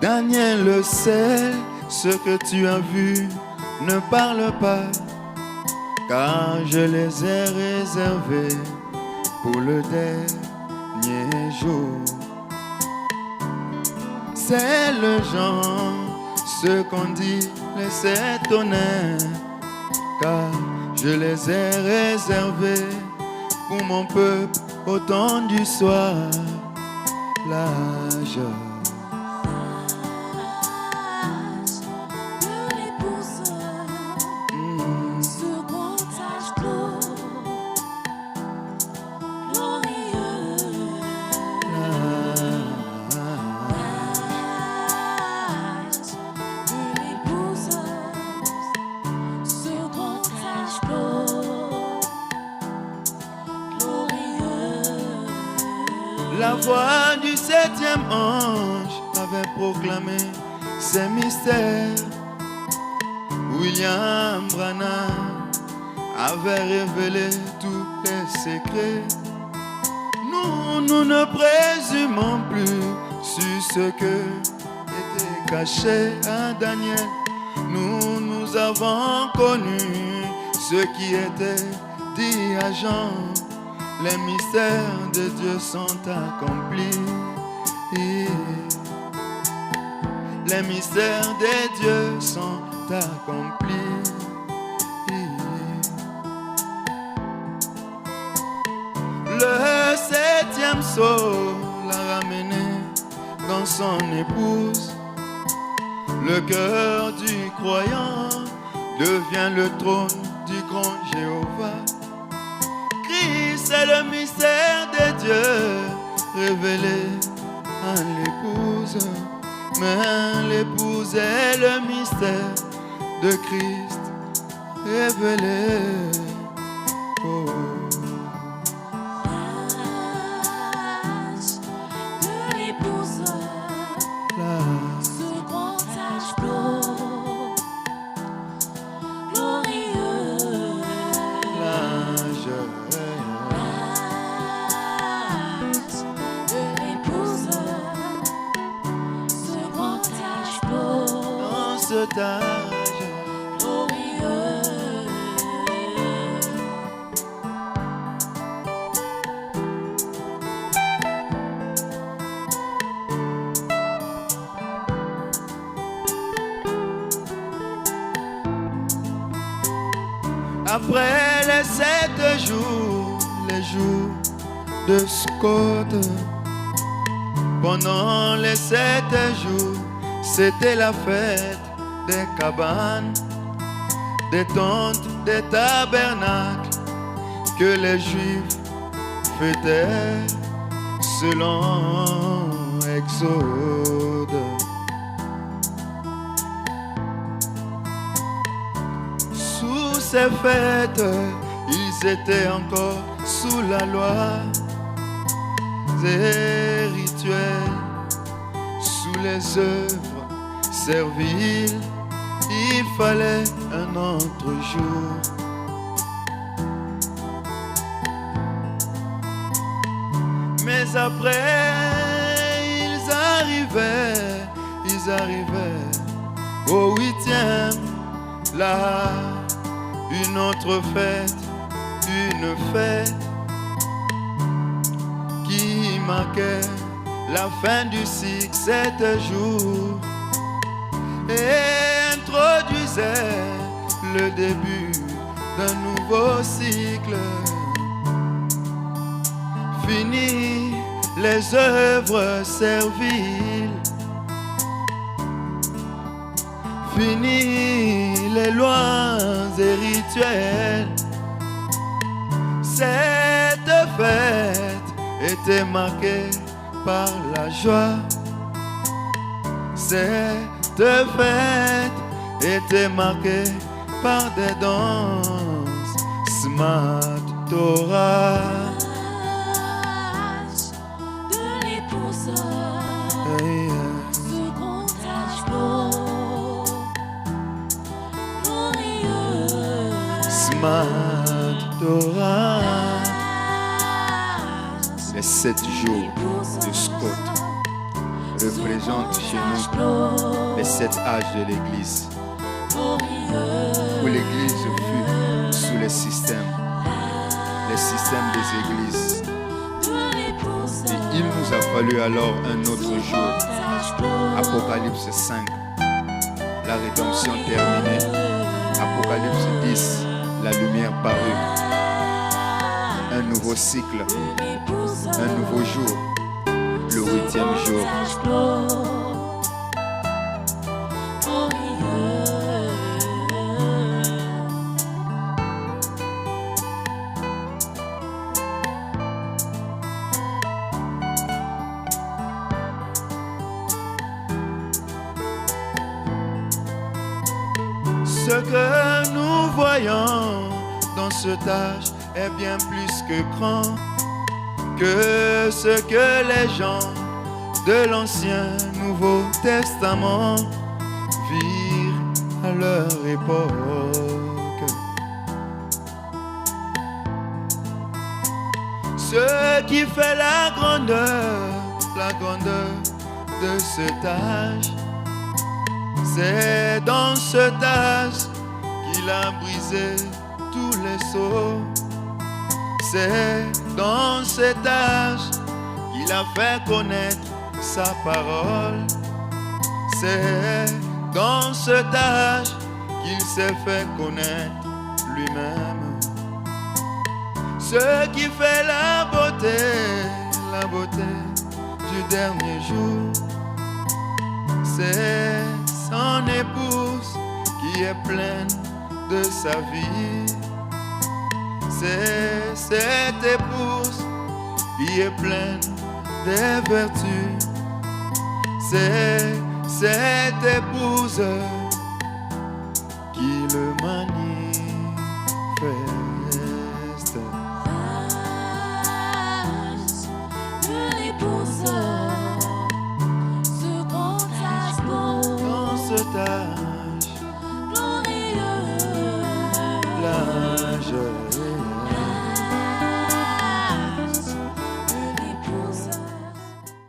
Daniel le sait, ce que tu as vu, ne parle pas, car je les ai réservés pour le dernier jour. C'est le genre, ce qu'on dit, les étonner, car je les ai réservés pour mon peuple au temps du soir. L'âge de l'épouse, ce grand âge glorieux, l'âge de l'épouse, ce grand âge glorieux. La voix du septième ange avait proclamé ces mystères. William Branham avait révélé tous les secrets. Nous ne présumons plus sur ce que était caché à Daniel. Nous avons connu ce qui était dit à Jean. Les mystères de Dieu sont accomplis. Les mystères de Dieu sont accomplis. Le septième sceau l'a ramené dans son épouse. Le cœur du croyant devient le trône du grand Jéhovah. Christ est le mystère de Dieu révélé à l'épouse. Mais l'épouse est le mystère de Christ révélé. Oh. L'âge de l'épouse, ce grand âge glorieux, L'âge de l'épouse, ce grand âge dans cet âge. glorieux. Après les 7 jours, les jours de Scott, pendant les 7 jours, c'était la fête des cabanes, des tentes, des tabernacles que les Juifs fêtaient selon Exode. Sous ces fêtes, ils étaient encore sous la loi et rituels, sous les œuvres serviles. Il fallait un autre jour. Mais après, ils arrivaient au 8e, là, une autre fête, une fête qui marquait la fin du cycle, 7 jours, et introduisait le début d'un nouveau cycle. Fini les œuvres serviles, fini les lois et rituels. Cette fête était marquée par la joie. Cette fête était marquée par des danses, Smart Torah. L'âge de l'épouse, ce grand âge glorieux, Smart Torah. Les 7 jours de Scott. représente chez nous les 7 âges de l'Église, où l'Église fut sous les systèmes des églises. Et il nous a fallu alors un autre jour. Apocalypse 5, la rédemption terminée. Apocalypse 10, la lumière parue. Un nouveau cycle, un nouveau jour, le 8e jour. Ce que nous voyons dans cet âge est bien plus que grand que ce que les gens de l'Ancien Nouveau Testament virent à leur époque. Ce qui fait la grandeur de cet âge, c'est dans cet âge qu'il a brisé tous les sceaux. C'est dans cet âge qu'il a fait connaître sa parole. C'est dans cet âge qu'il s'est fait connaître lui-même. Ce qui fait la beauté du dernier jour, c'est son épouse qui est pleine de sa vie. C'est cette épouse qui est pleine des vertus. C'est cette épouse qui le manifeste. De l'épouse, ce grand âge beau. Dans cet âge